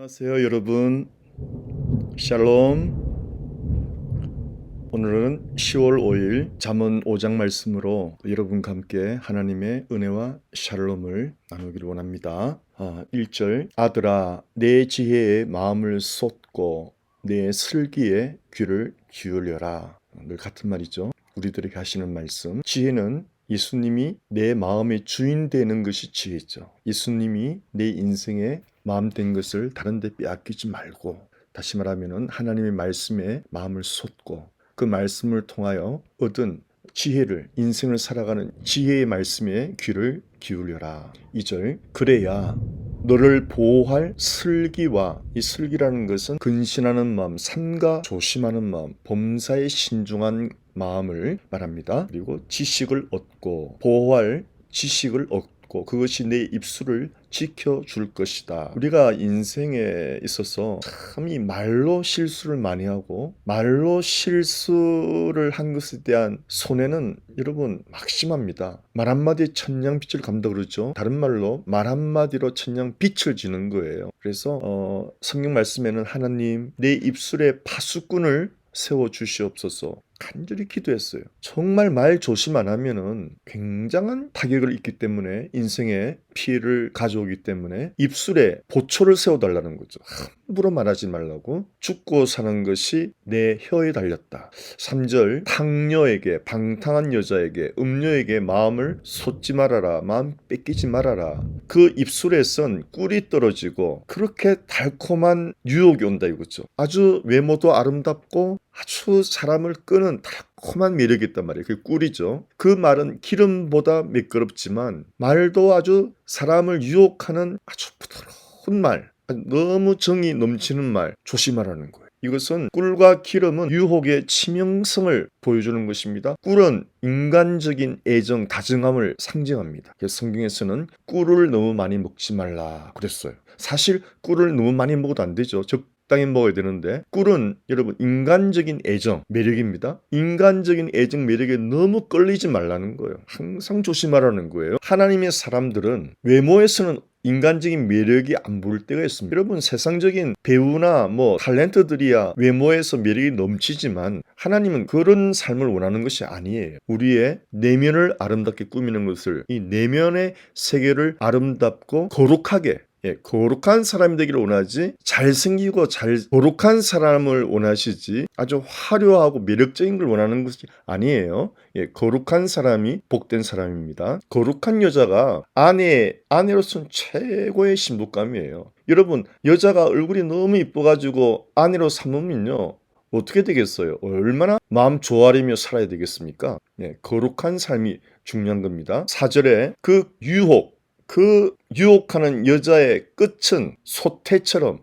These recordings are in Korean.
안녕하세요 여러분. 샬롬. 오늘은 10월 5일 잠언 5장 말씀으로 여러분과 함께 하나님의 은혜와 샬롬을 나누기를 원합니다. 1절 아들아 내 지혜에 마음을 쏟고 내 슬기에 귀를 기울여라. 늘 같은 말이죠. 우리들에게 하시는 말씀. 지혜는 예수님이 내 마음의 주인 되는 것이 지혜죠. 예수님이 내 인생의 마음 된 것을 다른 데 빼앗기지 말고, 다시 말하면 하나님의 말씀에 마음을 쏟고 그 말씀을 통하여 얻은 지혜를, 인생을 살아가는 지혜의 말씀에 귀를 기울여라. 2절 그래야 너를 보호할 슬기와, 이 슬기라는 것은 근신하는 마음, 삼가 조심하는 마음, 범사에 신중한 마음을 말합니다. 그리고 지식을 얻고, 보호할 지식을 얻고, 그것이 내 입술을 지켜줄 것이다. 우리가 인생에 있어서 참 이 말로 실수를 많이 하고, 말로 실수를 한 것에 대한 손해는 여러분 막심합니다. 말 한마디에 천냥빚을 감다 그러죠. 다른 말로 말 한마디로 천냥빚을 지는 거예요. 그래서 성경 말씀에는 하나님 내 입술에 파수꾼을 세워주시옵소서 간절히 기도했어요. 정말 말 조심 안 하면은 굉장한 타격을 입기 때문에, 인생에 피해를 가져오기 때문에 입술에 보초를 세워달라는 거죠. 함부로 말하지 말라고. 죽고 사는 것이 내 혀에 달렸다. 3절 탕녀에게, 방탕한 여자에게, 음녀에게 마음을 쏟지 말아라. 마음 뺏기지 말아라. 그 입술에 선 꿀이 떨어지고 그렇게 달콤한 유혹이 온다 이거죠. 아주 외모도 아름답고 아주 사람을 끄는 달콤한 매력이 있단 말이에요. 그게 꿀이죠. 그 말은 기름보다 매끄럽지만 말도 아주 사람을 유혹하는 아주 부드러운 말, 너무 정이 넘치는 말 조심하라는 거예요. 이것은 꿀과 기름은 유혹의 치명성을 보여주는 것입니다. 꿀은 인간적인 애정, 다정함을 상징합니다. 그래서 성경에서는 꿀을 너무 많이 먹지 말라 그랬어요. 사실 꿀을 너무 많이 먹어도 안 되죠. 적당히 먹어야 되는데, 꿀은 여러분 인간적인 애정, 매력입니다. 인간적인 애정, 매력에 너무 끌리지 말라는 거예요. 항상 조심하라는 거예요. 하나님의 사람들은 외모에서는 인간적인 매력이 안 보일 때가 있습니다. 여러분 세상적인 배우나 탤런트들이야 외모에서 매력이 넘치지만 하나님은 그런 삶을 원하는 것이 아니에요. 우리의 내면을 아름답게 꾸미는 것을, 이 내면의 세계를 아름답고 거룩하게, 거룩한 사람이 되기를 원하지, 잘생기고 거룩한 사람을 원하시지 아주 화려하고 매력적인 걸 원하는 것이 아니에요. 거룩한 사람이 복된 사람입니다. 거룩한 여자가 아내로서는 최고의 신부감이에요. 여러분 여자가 얼굴이 너무 이뻐가지고 아내로 삼으면요 어떻게 되겠어요? 얼마나 마음 조아리며 살아야 되겠습니까? 거룩한 삶이 중요한 겁니다. 4절에 그 유혹하는 여자의 끝은 소태처럼,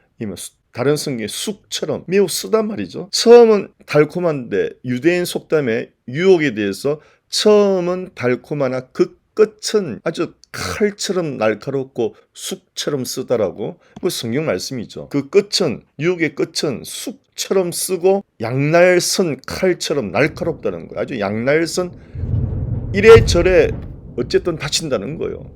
다른 성경에 쑥처럼 매우 쓰단 말이죠. 처음은 달콤한데, 유대인 속담에 유혹에 대해서 처음은 달콤하나 그 끝은 아주 칼처럼 날카롭고 쑥처럼 쓰다라고, 그 성경 말씀이죠. 그 끝은, 유혹의 끝은 쑥처럼 쓰고 양날선 칼처럼 날카롭다는 거예요. 아주 양날선 이래저래 어쨌든 다친다는 거예요.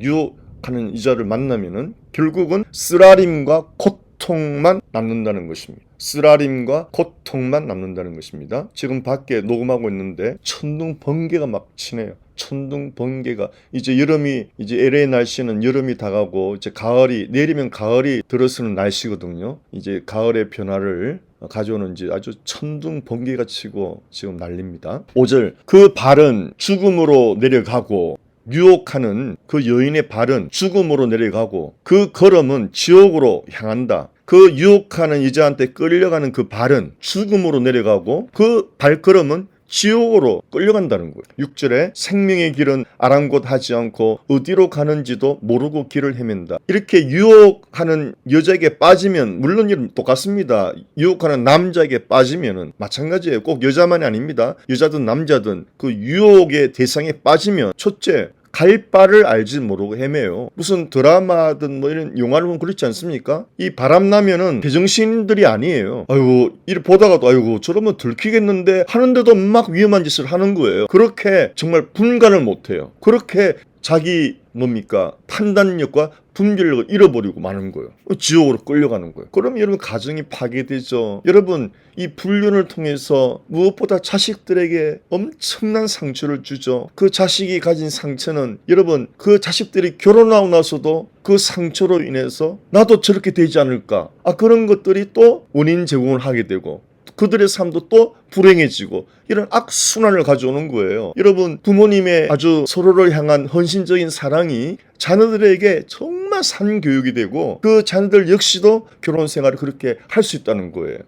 유혹하는 이자를 만나면은 결국은 쓰라림과 고통만 남는다는 것입니다. 쓰라림과 고통만 남는다는 것입니다. 지금 밖에 녹음하고 있는데 천둥 번개가 막 치네요. 천둥 번개가, 이제 LA 날씨는 여름이 다가고 이제 가을이 내리면 가을이 들어서는 날씨거든요. 이제 가을의 변화를 가져오는 이제 아주 천둥 번개가 치고 지금 난립니다. 5절 그 발은 죽음으로 내려가고, 유혹하는 그 여인의 발은 죽음으로 내려가고 그 걸음은 지옥으로 향한다. 그 유혹하는 여자한테 끌려가는 그 발은 죽음으로 내려가고 그 발걸음은 지옥으로 끌려간다는 거예요. 6절에 생명의 길은 아랑곳하지 않고 어디로 가는지도 모르고 길을 헤맨다. 이렇게 유혹하는 여자에게 빠지면, 물론 똑같습니다. 유혹하는 남자에게 빠지면은 마찬가지예요. 꼭 여자만이 아닙니다. 여자든 남자든 그 유혹의 대상에 빠지면 첫째, 갈 바를 알지 모르고 헤매요. 무슨 드라마든 이런 영화를 보면 그렇지 않습니까? 이 바람 나면은 제정신들이 아니에요. 아이고 이를 보다가도 아이고 저러면 들키겠는데 하는데도 막 위험한 짓을 하는 거예요. 그렇게 정말 분간을 못해요. 그렇게 자기 뭡니까? 판단력과 분별력을 잃어버리고 마는 거예요. 지옥으로 끌려가는 거예요. 그럼 여러분 가정이 파괴되죠. 여러분 이 불륜을 통해서 무엇보다 자식들에게 엄청난 상처를 주죠. 그 자식이 가진 상처는 여러분 그 자식들이 결혼하고 나서도 그 상처로 인해서 나도 저렇게 되지 않을까? 그런 것들이 또 원인 제공을 하게 되고 그들의 삶도 또 불행해지고 이런 악순환을 가져오는 거예요. 여러분 부모님의 아주 서로를 향한 헌신적인 사랑이 자녀들에게 정말 산 교육이 되고 그 자녀들 역시도 결혼 생활을 그렇게 할 수 있다는 거예요.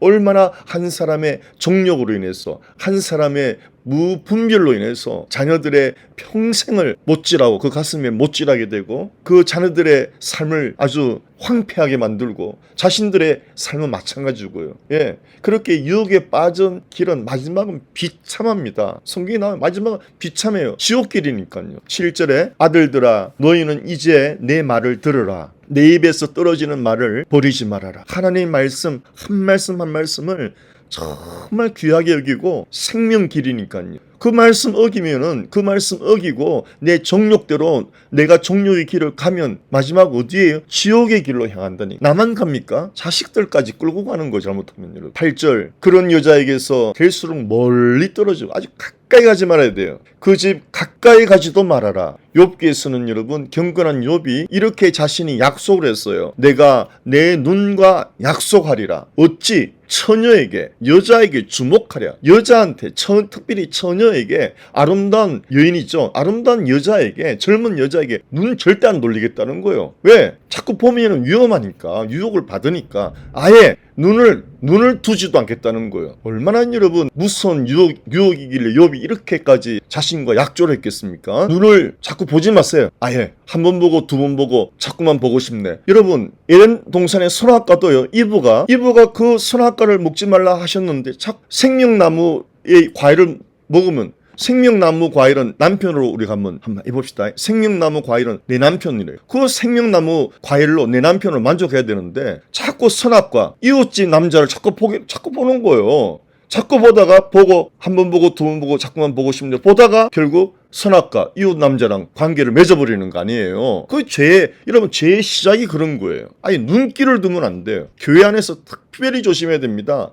얼마나 한 사람의 정력으로 인해서 한 사람의 무분별로 인해서 자녀들의 평생을 못질하고 그 가슴에 못질하게 되고 그 자녀들의 삶을 아주 황폐하게 만들고 자신들의 삶은 마찬가지고요. 그렇게 유혹에 빠진 길은 마지막은 비참합니다. 성경에 나오면 마지막은 비참해요. 지옥길이니까요. 7절에 아들들아 너희는 이제 내 말을 들으라. 내 입에서 떨어지는 말을 버리지 말아라. 하나님의 말씀 한 말씀 한 말씀을 정말 귀하게 여기고 생명길이니까요. 그 말씀 어기면은 그 말씀 어기고 내 정욕대로 내가 정욕의 길을 가면 마지막 어디에요? 지옥의 길로 향한다니. 나만 갑니까? 자식들까지 끌고 가는 거 잘못하면 여러분. 8절 그런 여자에게서 될수록 멀리 떨어지고 아주 가까이 가지 말아야 돼요. 그 집 가까이 가지도 말아라. 욥기에서는 여러분 경건한 욥이 이렇게 자신이 약속을 했어요. 내가 내 눈과 약속하리라. 어찌 처녀에게 여자에게 주목하랴. 여자한테 특별히 처녀에게 아름다운 여인이죠. 아름다운 여자에게 젊은 여자에게 눈 절대 안 돌리겠다는 거예요. 왜? 자꾸 보면 위험하니까 유혹을 받으니까 아예 눈을 두지도 않겠다는 거예요. 얼마나 여러분 무서운 유혹이길래 욥이 이렇게까지 자신과 약조를 했겠습니까? 눈을 자꾸 보지 마세요. 아예 한 번 보고 두 번 보고 자꾸만 보고 싶네. 여러분 에덴 동산의 선악과도요. 이브가 그 선악과를 먹지 말라 하셨는데 생명나무의 과일을 먹으면 생명나무 과일은 남편으로 우리가 한번 해봅시다. 생명나무 과일은 내 남편이래요. 그 생명나무 과일로 내 남편을 만족해야 되는데 자꾸 선악과 이웃집 남자를 자꾸 보는 거예요. 자꾸 보다가 보고 한 번 보고 두 번 보고 자꾸만 보고 싶은데 보다가 결국 선악과 이웃 남자랑 관계를 맺어버리는 거 아니에요. 그 여러분 죄의 시작이 그런 거예요. 아니 눈길을 두면 안 돼요. 교회 안에서 특별히 조심해야 됩니다.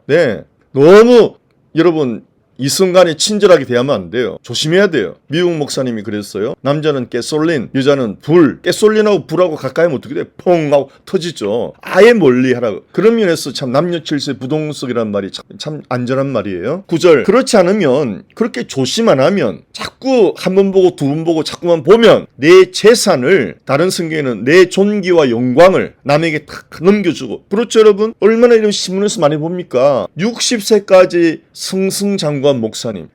너무 여러분 이 순간에 친절하게 대하면 안 돼요. 조심해야 돼요. 미국 목사님이 그랬어요. 남자는 가솔린, 여자는 불. 가솔린하고 불하고 가까이 하면 어떻게 돼? 퐁 하고 터지죠. 아예 멀리 하라고. 그런 면에서 참 남녀칠세 부동석이란 말이 참 안전한 말이에요. 9절 그렇지 않으면 그렇게 조심 안 하면 자꾸 한 번 보고 두 번 보고 자꾸만 보면 내 재산을 다른 성경에는 내 존귀와 영광을 남에게 탁 넘겨주고 그렇죠 여러분? 얼마나 이런 신문에서 많이 봅니까? 60세까지 승승장구한 목사님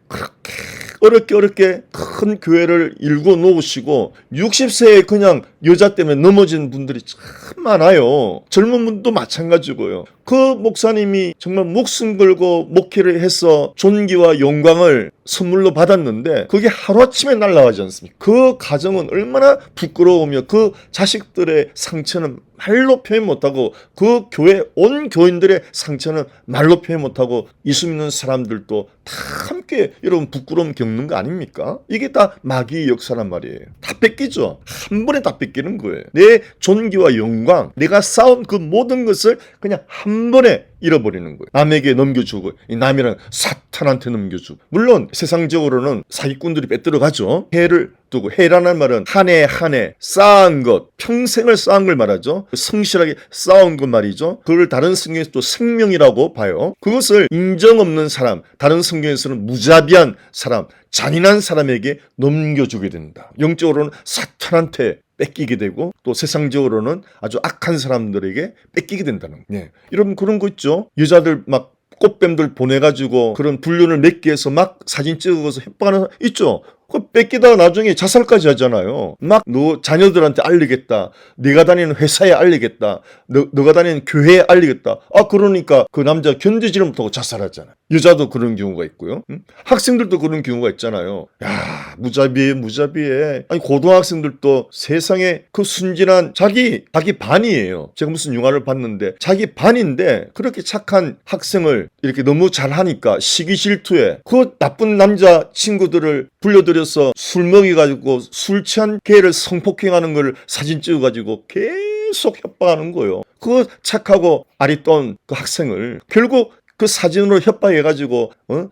그렇게 어렵게 큰 교회를 일궈 놓으시고 60세에 그냥 여자 때문에 넘어진 분들이 참 많아요. 젊은 분도 마찬가지고요. 그 목사님이 정말 목숨 걸고 목회를 해서 존귀와 영광을 선물로 받았는데 그게 하루아침에 날아가지 않습니까? 그 가정은 얼마나 부끄러우며 그 자식들의 상처는 말로 표현 못하고 그 교회 온 교인들의 상처는 말로 표현 못하고 예수 믿는 사람들도 다 함께 여러분 부끄러움 겪는 거 아닙니까? 이게 다 마귀의 역사란 말이에요. 다 뺏기죠. 한 번에 다 뺏기는 거예요. 내 존귀와 영광, 내가 쌓은 그 모든 것을 그냥 한 번에 잃어버리는 거예요. 남에게 넘겨주고 남이란 사탄한테 넘겨주고 물론 세상적으로는 사기꾼들이 빼들어가죠. 해를 두고 해라는 말은 한 해 한 해 쌓은 것 평생을 쌓은 걸 말하죠. 성실하게 쌓은 것 말이죠. 그걸 다른 성경에서 또 생명이라고 봐요. 그것을 인정 없는 사람 다른 성경에서는 무자비한 사람 잔인한 사람에게 넘겨주게 된다. 영적으로는 사탄한테 뺏기게 되고 또 세상적으로는 아주 악한 사람들에게 뺏기게 된다는 거예요. 여러분 그런 거 있죠. 여자들 막 꽃뱀들 보내가지고 그런 불륜을 맺기 위해서 막 사진 찍어서 협박하는 사람 있죠. 그 뺏기다가 나중에 자살까지 하잖아요. 막 너 자녀들한테 알리겠다. 네가 다니는 회사에 알리겠다. 너가 다니는 교회에 알리겠다. 그러니까 그 남자 견디지를 못하고 자살하잖아요. 여자도 그런 경우가 있고요. 학생들도 그런 경우가 있잖아요. 야 무자비해. 아니 고등학생들도 세상에 그 순진한 자기 반이에요. 제가 무슨 영화를 봤는데 자기 반인데 그렇게 착한 학생을 이렇게 너무 잘하니까 시기 질투에 그 나쁜 남자 친구들을 불려들여 들여서 술 먹여가지고 술 취한 개를 성폭행하는 걸 사진 찍어가지고 계속 협박하는 거예요. 그거 착하고 아리따운 그 학생을 결국 그 사진으로 협박해가지고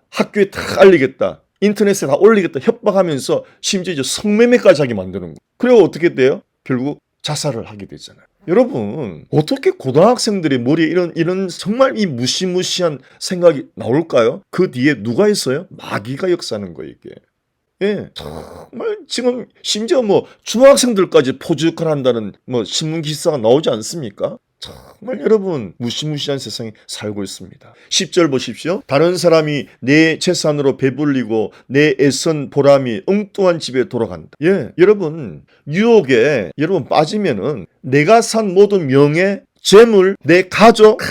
학교에 다 알리겠다, 인터넷에 다 올리겠다 협박하면서 심지어 이제 성매매까지 하게 만드는 거예요. 그리고 어떻게 돼요? 결국 자살을 하게 되잖아요. 여러분, 어떻게 고등학생들의 머리에 이런 정말 이 무시무시한 생각이 나올까요? 그 뒤에 누가 있어요? 마귀가 역사하는 거예요, 이게. 예, 정말 지금 심지어 뭐 중학생들까지 포주역할 한다는 뭐 신문 기사가 나오지 않습니까? 정말 여러분 무시무시한 세상에 살고 있습니다. 10절 보십시오. 다른 사람이 내 재산으로 배불리고 내 애선 보람이 엉뚱한 집에 돌아간다. 예, 여러분 유혹에 여러분 빠지면은 내가 산 모든 명예, 재물, 내 가족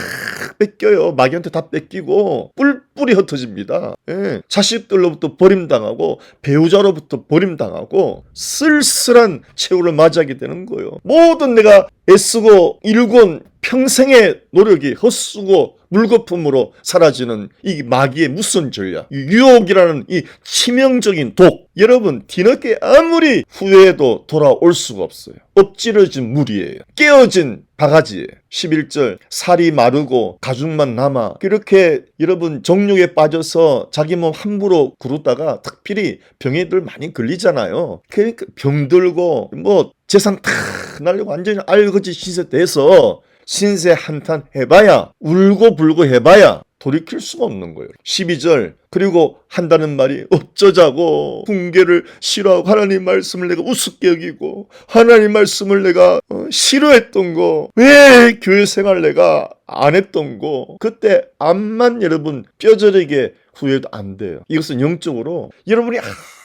뺏겨요. 마귀한테 다 뺏기고 뿔뿔이 흩어집니다. 예. 자식들로부터 버림당하고 배우자로부터 버림당하고 쓸쓸한 최후를 맞이하게 되는 거예요. 모든 내가 애쓰고 일군 평생의 노력이 헛수고 물거품으로 사라지는 이 마귀의 무슨 전략, 유혹이라는 이 치명적인 독. 여러분 뒤늦게 아무리 후회해도 돌아올 수가 없어요. 엎질러진 물이에요. 깨어진 바가지예요. 11절 살이 마르고 가죽만 남아. 그렇게 여러분 정욕에 빠져서 자기 몸 함부로 구르다가 특별히 병에들 많이 걸리잖아요. 그러니까 병들고 뭐 재산 탁 날리고 완전히 알거지 시세 돼서 신세 한탄 해봐야, 울고 불고 해봐야 돌이킬 수가 없는 거예요. 12절 그리고 한다는 말이 어쩌자고 붕괴를 싫어하고 하나님 말씀을 내가 우습게 여기고 하나님 말씀을 내가 싫어했던 거, 왜 교회 생활 내가 안 했던 거, 그때 암만 여러분 뼈저리게 후회도 안 돼요. 이것은 영적으로 여러분이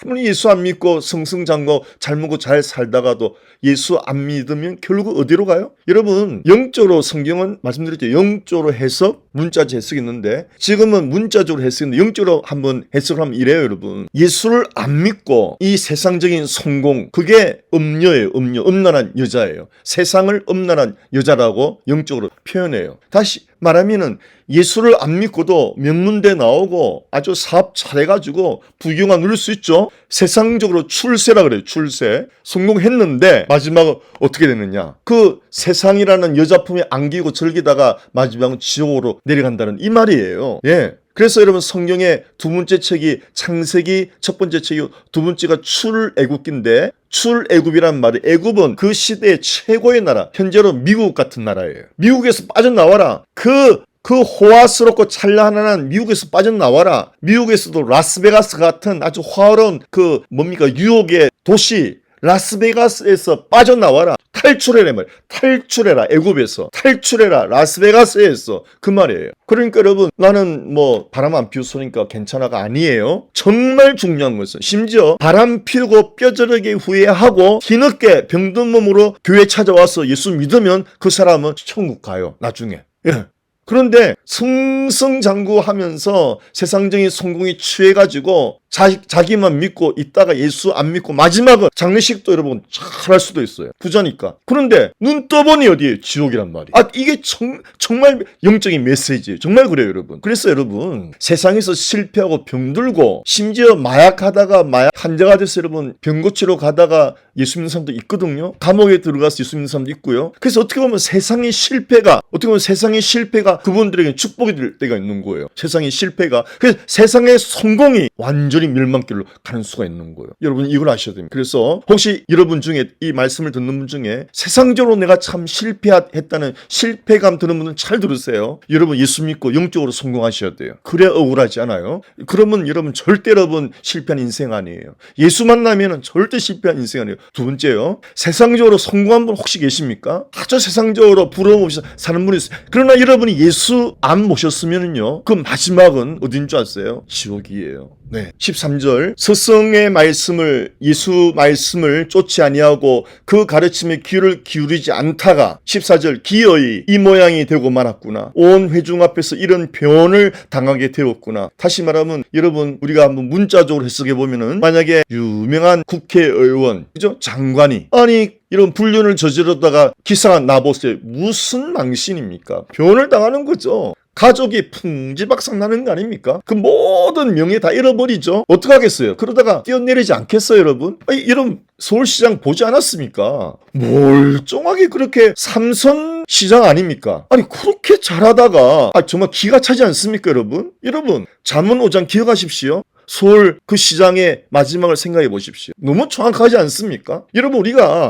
아무리 예수 안 믿고 승승장구 잘 먹고 잘 살다가도 예수 안 믿으면 결국 어디로 가요? 여러분 영적으로 성경은 말씀드렸죠. 영적으로 해석, 문자적 해석이 있는데 지금은 문자적으로 해석인데 영적으로 한번 해석을 하면 이래요. 여러분 예수를 안 믿고 이 세상적인 성공, 그게 음녀예요. 음란한 여자예요. 세상을 음란한 여자라고 영적으로 표현해요. 다시 말하면은 예수를 안 믿고도 명문대 나오고 아주 사업 잘해가지고 부귀영화 누릴 수 있죠. 세상적으로 출세라 그래요. 출세. 성공했는데 마지막은 어떻게 됐느냐. 그 세상이라는 여자품에 안기고 즐기다가 마지막은 지옥으로 내려간다는 이 말이에요. 예. 그래서 여러분 성경의 두 번째 책이 창세기, 첫 번째 책이 두 번째가 출애굽기인데 출애굽이란 말이, 애굽은 그 시대의 최고의 나라, 현재로 미국 같은 나라예요. 미국에서 빠져나와라. 그 호화스럽고 찬란한 미국에서 빠져나와라. 미국에서도 라스베가스 같은 아주 화려한 유혹의 도시 라스베가스에서 빠져나와라. 탈출해라 말. 탈출해라. 애굽에서 탈출해라. 라스베가스에서 그 말이에요. 그러니까 여러분 나는 뭐 바람 안 피우소니까 괜찮아가 아니에요. 정말 중요한 것은 심지어 바람 피우고 뼈저리게 후회하고 뒤늦게 병든 몸으로 교회 찾아와서 예수 믿으면 그 사람은 천국 가요. 나중에. 예. 그런데 승승장구하면서 세상적인 성공에 취해가지고 자기만 믿고 있다가 예수 안 믿고 마지막은 장례식도 여러분 잘할 수도 있어요. 부자니까. 그런데 눈 떠보니 어디에 지옥이란 말이에요. 이게 정말 영적인 메시지예요. 정말 그래요 여러분. 그래서 여러분 세상에서 실패하고 병들고 심지어 마약하다가 마약 환자가 돼서 여러분 병 고치러 가다가 예수 믿는 사람도 있거든요. 감옥에 들어가서 예수 믿는 사람도 있고요. 그래서 어떻게 보면 세상의 실패가 그분들에게 축복이 될 때가 있는 거예요. 세상의 실패가. 그래서 세상의 성공이 완전히 멸망길로 가는 수가 있는 거예요. 여러분 이걸 아셔야 됩니다. 그래서 혹시 여러분 중에 이 말씀을 듣는 분 중에 세상적으로 내가 참 실패했다는 실패감 드는 분은 잘 들으세요. 여러분 예수 믿고 영적으로 성공하셔야 돼요. 그래야 억울하지 않아요. 그러면 여러분 절대 여러분 실패한 인생 아니에요. 예수 만나면 절대 실패한 인생 아니에요. 두 번째요. 세상적으로 성공한 분 혹시 계십니까? 아주 세상적으로 부러움 없이 사는 분이 있어요. 그러나 여러분이 예수 안 모셨으면요, 그 마지막은 어딘 줄 아세요? 지옥이에요. 네. 13절 스승의 말씀을, 예수 말씀을 쫓지 아니하고 그 가르침에 귀를 기울이지 않다가 14절 기어이 이 모양이 되고 말았구나. 온 회중 앞에서 이런 변을 당하게 되었구나. 다시 말하면 여러분 우리가 한번 문자적으로 해석해 보면은 만약에 유명한 국회의원, 그죠? 장관이 이런 불륜을 저지르다가 기사가 나보세요. 무슨 망신입니까? 변을 당하는 거죠. 가족이 풍지박산 나는 거 아닙니까? 그 모든 명예 다 잃어버리죠. 어떡하겠어요? 그러다가 뛰어내리지 않겠어요, 여러분? 아니, 이런 서울시장 보지 않았습니까? 멀쩡하게 그렇게 삼선 시장 아닙니까? 아니 그렇게 잘하다가 정말 기가 차지 않습니까, 여러분? 여러분 잠원 5장 기억하십시오. 서울 그 시장의 마지막을 생각해 보십시오. 너무 정확하지 않습니까? 여러분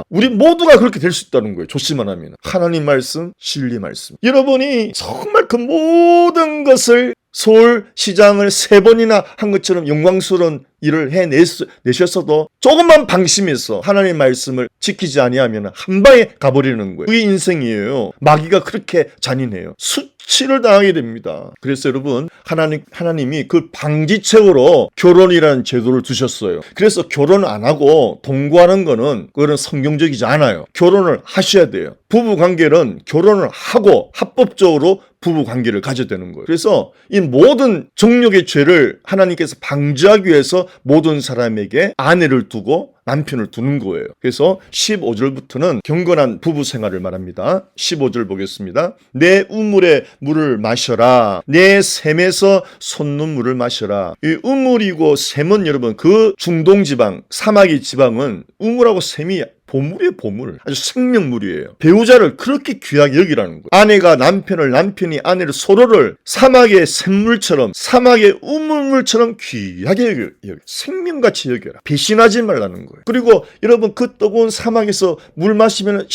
우리 모두가 그렇게 될 수 있다는 거예요. 조심만 하면. 하나님 말씀, 진리 말씀. 여러분이 정말 그 모든 것을 서울시장을 3번이나 한 것처럼 영광스러운 일을 해내셨어도 조금만 방심해서 하나님의 말씀을 지키지 아니하면 한 방에 가버리는 거예요. 그게 인생이에요. 마귀가 그렇게 잔인해요. 수치를 당하게 됩니다. 그래서 여러분 하나님이 그 방지책으로 결혼이라는 제도를 두셨어요. 그래서 결혼 안 하고 동거하는 거는 그거는 성경적이지 않아요. 결혼을 하셔야 돼요. 부부 관계는 결혼을 하고 합법적으로 부부 관계를 가져야 되는 거예요. 그래서 이 모든 정욕의 죄를 하나님께서 방지하기 위해서 모든 사람에게 아내를 두고 남편을 두는 거예요. 그래서 15절부터는 경건한 부부 생활을 말합니다. 15절 보겠습니다. 내 우물에 물을 마셔라. 내 샘에서 솟는물을 마셔라. 이 우물이고 샘은 여러분 그 중동 지방, 사마귀 지방은 우물하고 샘이 보물이에요, 보물. 아주 생명물이에요. 배우자를 그렇게 귀하게 여기라는 거예요. 아내가 남편을, 남편이 아내를 서로를 사막의 샘물처럼, 사막의 우물물처럼 귀하게 여겨. 생명같이 여겨라. 배신하지 말라는 거예요. 그리고 여러분 그 뜨거운 사막에서 물 마시면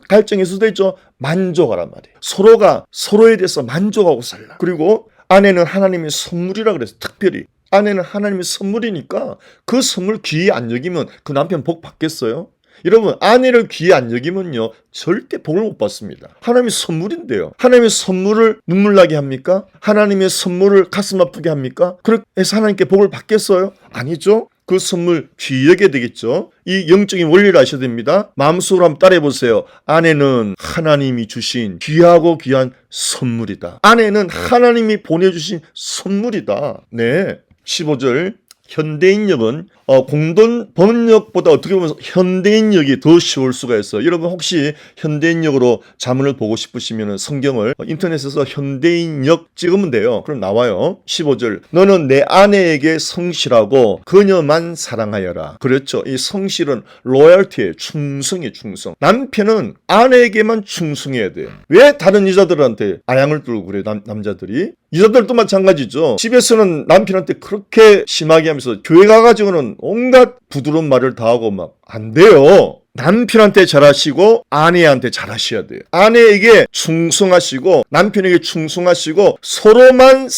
갈증해서 되죠. 만족하란 말이에요. 서로가 서로에 대해서 만족하고 살라. 그리고 아내는 하나님의 선물이라 그래서 특별히 아내는 하나님의 선물이니까 그 선물 귀히 안 여기면 그 남편 복 받겠어요? 여러분 아내를 귀히 안 여기면요 절대 복을 못 받습니다. 하나님의 선물인데요. 하나님의 선물을 눈물 나게 합니까? 하나님의 선물을 가슴 아프게 합니까? 그렇게 해서 하나님께 복을 받겠어요? 아니죠. 그 선물 귀히 여겨야 되겠죠. 이 영적인 원리를 아셔야 됩니다. 마음속으로 한번 따라해 보세요. 아내는 하나님이 주신 귀하고 귀한 선물이다. 아내는 하나님이 보내주신 선물이다. 네. 15절 현대인역은 공돈 번역보다 어떻게 보면 현대인역이 더 쉬울 수가 있어요. 여러분 혹시 현대인역으로 자문을 보고 싶으시면 성경을 인터넷에서 현대인역 찍으면 돼요. 그럼 나와요. 15절 너는 내 아내에게 성실하고 그녀만 사랑하여라. 그렇죠. 이 성실은 로열티예요. 충성이에요. 충성. 남편은 아내에게만 충성해야 돼요. 왜 다른 여자들한테 아양을 들고 그래요. 남자들이. 여자들도 마찬가지죠. 집에서는 남편한테 그렇게 심하게 하면서 교회 가가지고는 온갖 부드러운 말을 다 하고 막 안 돼요. 남편한테 잘하시고 아내한테 잘하셔야 돼요. 아내에게 충성하시고 남편에게 충성하시고 서로만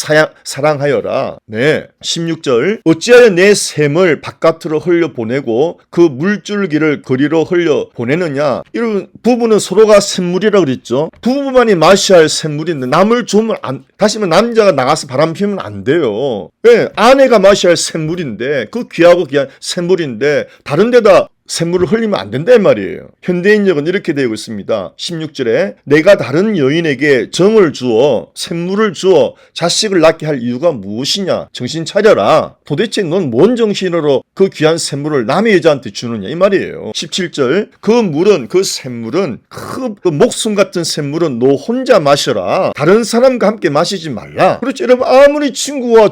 사랑하여라. 네. 16절 어찌하여 내 샘을 바깥으로 흘려보내고 그 물줄기를 거리로 흘려보내느냐. 이런 부부는 서로가 샘물이라고 그랬죠. 부부만이 마셔야 할 샘물인데 남을 주면 다시 말하면 남자가 나가서 바람 피우면 안 돼요. 왜? 아내가 마셔야 할 샘물인데 그 귀하고 귀한 샘물인데 다른 데다 샘물을 흘리면 안 된다 이 말이에요. 현대인역은 이렇게 되고 있습니다. 16절에 내가 다른 여인에게 정을 주어 샘물을 주어 자식을 낳게 할 이유가 무엇이냐. 정신 차려라. 도대체 넌 뭔 정신으로 그 귀한 샘물을 남의 여자한테 주느냐 이 말이에요. 17절 그 물은 그 샘물은 그 목숨 같은 샘물은 너 혼자 마셔라. 다른 사람과 함께 마시지 말라. 그렇죠. 여러분 아무리 친구가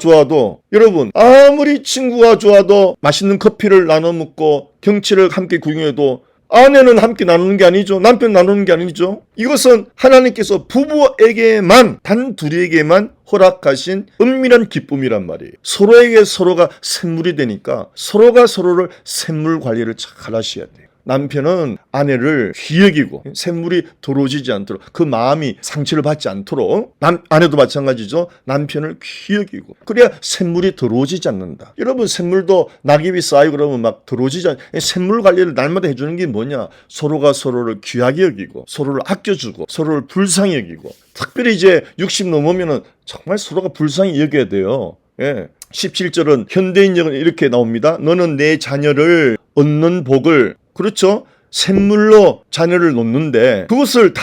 좋아도 맛있는 커피를 나눠 먹고 경치를 함께 구경해도 아내는 함께 나누는 게 아니죠. 남편 나누는 게 아니죠. 이것은 하나님께서 부부에게만 단 둘에게만 허락하신 은밀한 기쁨이란 말이에요. 서로에게 서로가 샘물이 되니까 서로가 서로를 샘물 관리를 잘 하셔야 돼요. 남편은 아내를 귀히 여기고 샘물이 더러워지지 않도록 그 마음이 상처를 받지 않도록 아내도 마찬가지죠. 남편을 귀히 여기고 그래야 샘물이 더러워지지 않는다. 여러분 샘물도 낙엽이 쌓이고 그러면 막 더러워지지 샘물 관리를 날마다 해주는 게 뭐냐. 서로가 서로를 귀하게 여기고 서로를 아껴주고 서로를 불쌍히 여기고 특별히 이제 60 넘으면은 정말 서로가 불쌍히 여겨야 돼요. 예. 17절은 현대인역은 이렇게 나옵니다. 너는 내 자녀를 얻는 복을 그렇죠. 샘물로 자녀를 놓는데 그것을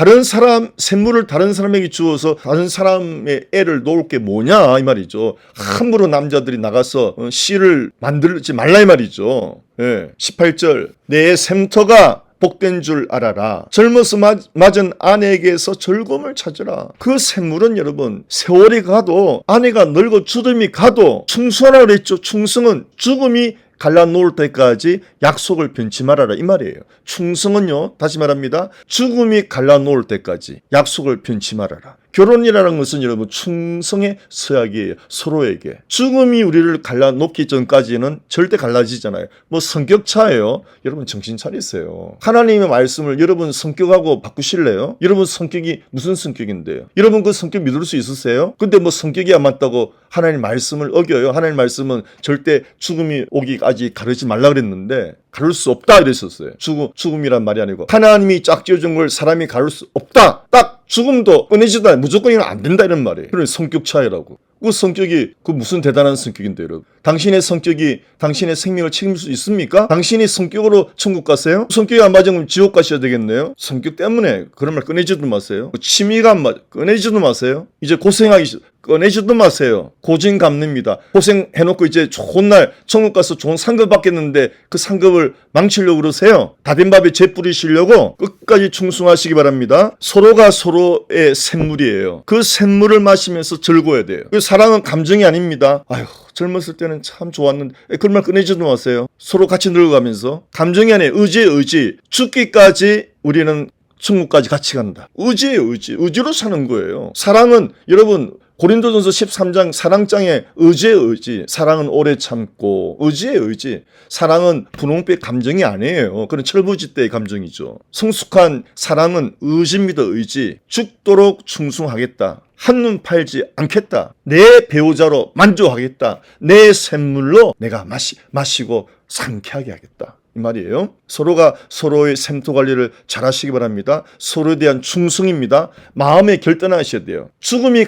샘물을 다른 사람에게 주어서 다른 사람의 애를 놓을 게 뭐냐 이 말이죠. 함부로 남자들이 나가서 씨를 만들지 말라 이 말이죠. 예. 18절 내 샘터가 복된 줄 알아라. 젊어서 맞은 아내에게서 즐거움을 찾으라. 그 샘물은 여러분 세월이 가도 아내가 늙어 주름이 가도 충성하라 그랬죠. 충성은 죽음이 갈라놓을 때까지 약속을 변치 말아라 이 말이에요. 충성은요, 다시 말합니다, 죽음이 갈라놓을 때까지 약속을 변치 말아라. 결혼이라는 것은 여러분 충성의 서약이에요. 서로에게. 죽음이 우리를 갈라놓기 전까지는 절대 갈라지잖아요. 뭐 성격 차예요. 여러분 정신 차리세요. 하나님의 말씀을 여러분 성격하고 바꾸실래요? 여러분 성격이 무슨 성격인데요? 여러분 그 성격 믿을 수 있으세요? 근데 뭐 성격이 안 맞다고 하나님 말씀을 어겨요? 하나님 말씀은 절대 죽음이 오기까지 가르지 말라 그랬는데 가를 수 없다 이랬었어요. 죽음이란 말이 아니고 하나님이 짝지어준 걸 사람이 가를 수 없다. 딱 죽음도 꺼내지도 않아요. 무조건 이건 안 된다 이런 말이에요. 그런 성격 차이라고. 그 성격이 그 무슨 대단한 성격인데 여러분. 당신의 성격이 당신의 생명을 책임질 수 있습니까? 당신이 성격으로 천국 가세요? 성격이 안 맞으면 지옥 가셔야 되겠네요. 성격 때문에 그런 말 꺼내지도 마세요. 취미가 안 맞아 꺼내지도 마세요. 이제 고생하기 꺼내지도 마세요. 고진감래입니다. 고생해놓고 이제 좋은 날 천국 가서 좋은 상급 받겠는데 그 상급을 망치려고 그러세요. 다 된 밥에 재 뿌리시려고 끝까지 충성하시기 바랍니다. 서로가 서로의 샘물이에요. 그 샘물을 마시면서 즐거워야 돼요. 그 사랑은 감정이 아닙니다. 아휴 젊었을 때는 참 좋았는데 그런 말 꺼내지도 마세요. 서로 같이 늙어가면서 감정이 아니에요. 의지의 의지. 죽기까지 우리는 천국까지 같이 간다. 의지예요. 의지로 사는 거예요. 사랑은 여러분 고린도전서 13장 사랑장에 의지의 의지. 사랑은 오래 참고 의지의 의지. 사랑은 분홍빛 감정이 아니에요. 그런 철부지 때의 감정이죠. 성숙한 사랑은 의지입니다. 의지. 죽도록 충성하겠다. 한눈 팔지 않겠다. 내 배우자로 만족하겠다. 내 샘물로 내가 마시고 상쾌하게 하겠다. 이 말이에요. 서로가 서로의 샘토 관리를 잘 하시기 바랍니다. 서로에 대한 충성입니다. 마음에 결단하셔야 돼요. 죽음이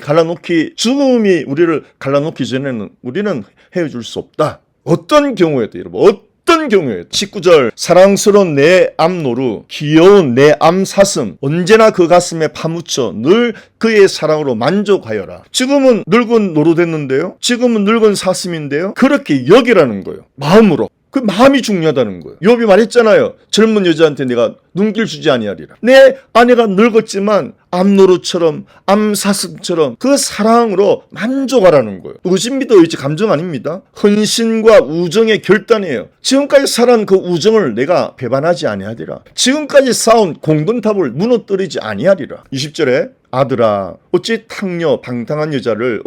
우리를 갈라놓기 전에는 우리는 헤어질 수 없다. 어떤 경우에도 여러분, 어떤 경우에도 19절 사랑스러운 내 암노루 귀여운 내 암사슴 언제나 그 가슴에 파묻혀 늘 그의 사랑으로 만족하여라. 지금은 늙은 노루 됐는데요. 지금은 늙은 사슴인데요. 그렇게 여기라는 거예요. 마음으로. 그 마음이 중요하다는 거예요. 욥이 말했잖아요. 젊은 여자한테 내가 눈길 주지 아니하리라. 내 아내가 늙었지만 암노루처럼 암사슴처럼 그 사랑으로 만족하라는 거예요. 의지입니다. 의지 감정 아닙니다. 헌신과 우정의 결단이에요. 지금까지 살아온 그 우정을 내가 배반하지 아니하리라. 지금까지 쌓은 공든탑을 무너뜨리지 아니하리라. 20절에 아들아 어찌 탕녀 방탕한 여자를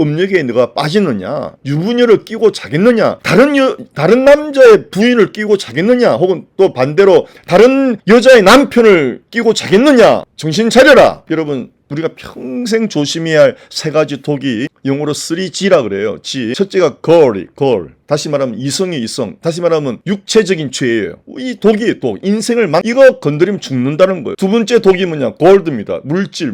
음력에 너가 빠지느냐. 유부녀를 끼고 자겠느냐. 다른 남자의 부인을 끼고 자겠느냐. 혹은 또 반대로 다른 여자의 남편을 끼고 자겠느냐. 정신 차려라. 여러분 우리가 평생 조심해야 할 세 가지 독이 영어로 3G라 그래요. G. 첫째가 girl. 다시 말하면 이성이 이성. 다시 말하면 육체적인 죄예요. 이 독이 인생을 이거 건드리면 죽는다는 거예요. 두 번째 독이 뭐냐? 골드입니다. 물질.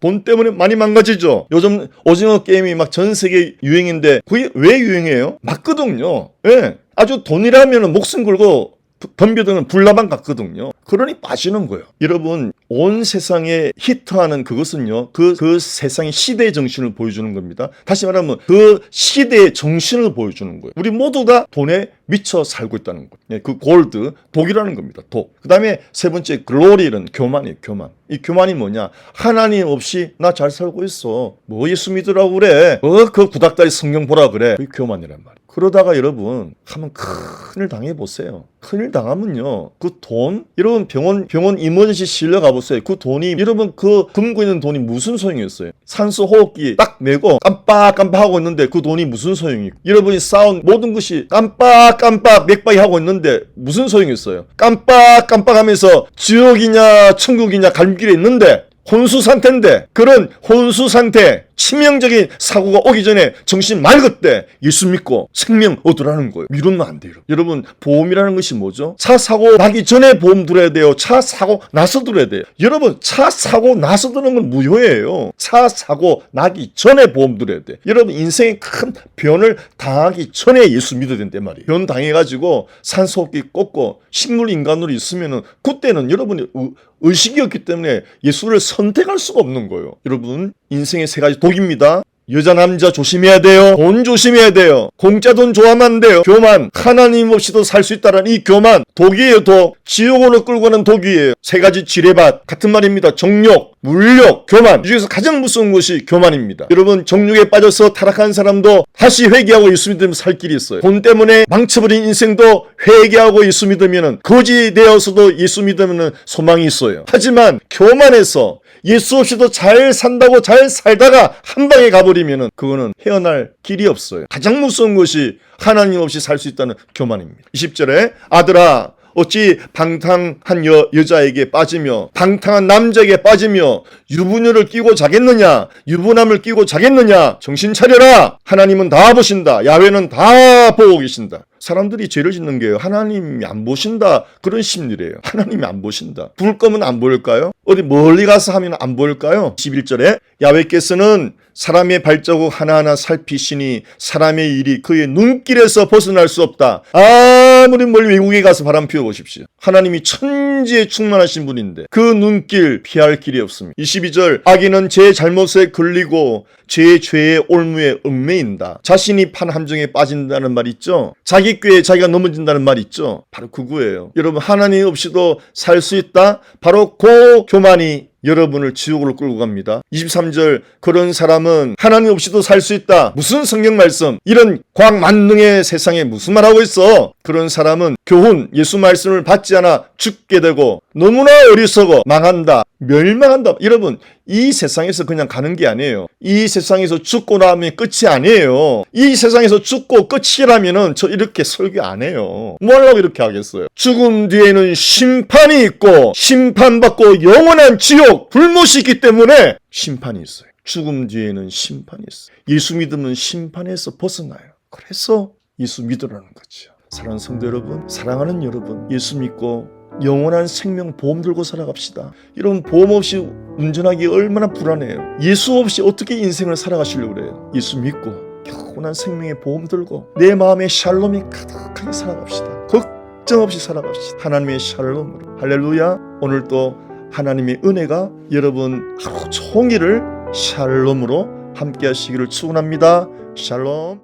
돈 때문에 많이 망가지죠. 요즘 오징어 게임이 막 전 세계 유행인데 그게 왜 유행해요? 맞거든요. 예. 아주 돈이라면 목숨 걸고 덤벼드는 불나방 같거든요. 그러니 빠지는 거예요. 여러분 온 세상에 히트하는 그것은요. 그 세상의 시대의 정신을 보여주는 겁니다. 다시 말하면 그 시대의 정신을 보여주는 거예요. 우리 모두 다 돈에 미쳐 살고 있다는 거예요. 그 골드, 독이라는 겁니다. 독. 그 다음에 세 번째 글로리는 교만이에요. 교만. 이 교만이 뭐냐? 하나님 없이 나 잘 살고 있어. 뭐 예수 믿으라고 그래. 그 구닥다리 성경 보라 그래. 그게 교만이란 말이에요. 그러다가 여러분 한번 큰일 당해보세요. 큰일 당하면요. 그 돈, 여러분 병원 이머전시 실려 가보세요. 그 돈이 여러분 그 금고 있는 돈이 무슨 소용이었어요? 산소 호흡기 딱 메고 깜빡하고 있는데 그 돈이 무슨 소용이? 여러분이 쌓은 모든 것이 깜빡 맥박이 하고 있는데 무슨 소용이었어요? 깜빡하면서 지옥이냐 천국이냐 갈길에 있는데 혼수 상태인데 그런 혼수 상태 치명적인 사고가 오기 전에 정신 맑을 때 예수 믿고 생명 얻으라는 거예요. 이러면 안 돼요. 여러분 보험이라는 것이 뭐죠? 차 사고 나기 전에 보험 들어야 돼요. 차 사고 나서 들어야 돼요. 여러분 차 사고 나서 드는 건 무효예요. 차 사고 나기 전에 보험 들어야 돼. 여러분 인생에 큰 변을 당하기 전에 예수 믿어야 된단 말이에요. 변 당해가지고 산소호흡기 꽂고 식물 인간으로 있으면은 그때는 여러분이 의식이 없기 때문에 예수를 선택할 수가 없는 거예요. 여러분 인생의 세 가지 독입니다. 여자 남자 조심해야 돼요. 돈 조심해야 돼요. 공짜 돈 좋아하면 안 돼요. 교만, 하나님 없이도 살 수 있다는 이 교만, 독이에요. 독. 지옥으로 끌고 가는 독이에요. 세 가지 지뢰밭 같은 말입니다. 정욕, 물욕, 교만. 이 중에서 가장 무서운 것이 교만입니다. 여러분, 정욕에 빠져서 타락한 사람도 다시 회개하고 예수 믿으면 살 길이 있어요. 돈 때문에 망쳐버린 인생도 회개하고 예수 믿으면, 거지 되어서도 예수 믿으면 소망이 있어요. 하지만 교만해서 예수 없이도 잘 산다고 잘 살다가 한 방에 가버리면은 그거는 헤어날 길이 없어요. 가장 무서운 것이 하나님 없이 살 수 있다는 교만입니다. 20절에 아들아 어찌 방탕한 여자에게 빠지며 방탕한 남자에게 빠지며 유부녀를 끼고 자겠느냐, 유부남을 끼고 자겠느냐. 정신 차려라. 하나님은 다 보신다. 야훼는 다 보고 계신다. 사람들이 죄를 짓는 게요, 하나님이 안 보신다 그런 심리래요. 하나님이 안 보신다. 불 거면 안 보일까요? 어디 멀리 가서 하면 안 보일까요? 11절에 야훼께서는 사람의 발자국 하나하나 살피시니 사람의 일이 그의 눈길에서 벗어날 수 없다. 아무리 멀리 외국에 가서 바람 피워보십시오. 하나님이 천지에 충만하신 분인데 그 눈길 피할 길이 없습니다. 22절 악인은 제 잘못에 걸리고 제 죄의 올무에 얽매인다. 자신이 판 함정에 빠진다는 말 있죠. 자기 꾀에 자기가 넘어진다는 말 있죠. 바로 그거예요. 여러분, 하나님 없이도 살 수 있다. 바로 그 교만이 여러분을 지옥으로 끌고 갑니다. 23절 그런 사람은 하나님 없이도 살 수 있다. 무슨 성경 말씀, 이런 과학 만능의 세상에 무슨 말하고 있어. 그런 사람은 교훈, 예수 말씀을 받지 않아 죽게 되고 너무나 어리석어 망한다, 멸망한다. 여러분, 이 세상에서 그냥 가는 게 아니에요. 이 세상에서 죽고 나면 끝이 아니에요. 이 세상에서 죽고 끝이라면은 저 이렇게 설교 안 해요. 뭐 하려고 이렇게 하겠어요. 죽음 뒤에는 심판이 있고 심판받고 영원한 지옥, 불못이 있기 때문에 심판이 있어요. 죽음 뒤에는 심판이 있어요. 예수 믿으면 심판에서 벗어나요. 그래서 예수 믿으라는 거죠. 사랑하는 성도 여러분, 사랑하는 여러분, 예수 믿고 영원한 생명 보험 들고 살아갑시다. 여러분, 보험 없이 운전하기 얼마나 불안해요. 예수 없이 어떻게 인생을 살아가시려고 그래요. 예수 믿고 영원한 생명의 보험 들고 내 마음에 샬롬이 가득하게 살아갑시다. 걱정 없이 살아갑시다. 하나님의 샬롬으로. 할렐루야. 오늘도 하나님의 은혜가 여러분 하루 종일을 샬롬으로 함께 하시기를 축원합니다. 샬롬.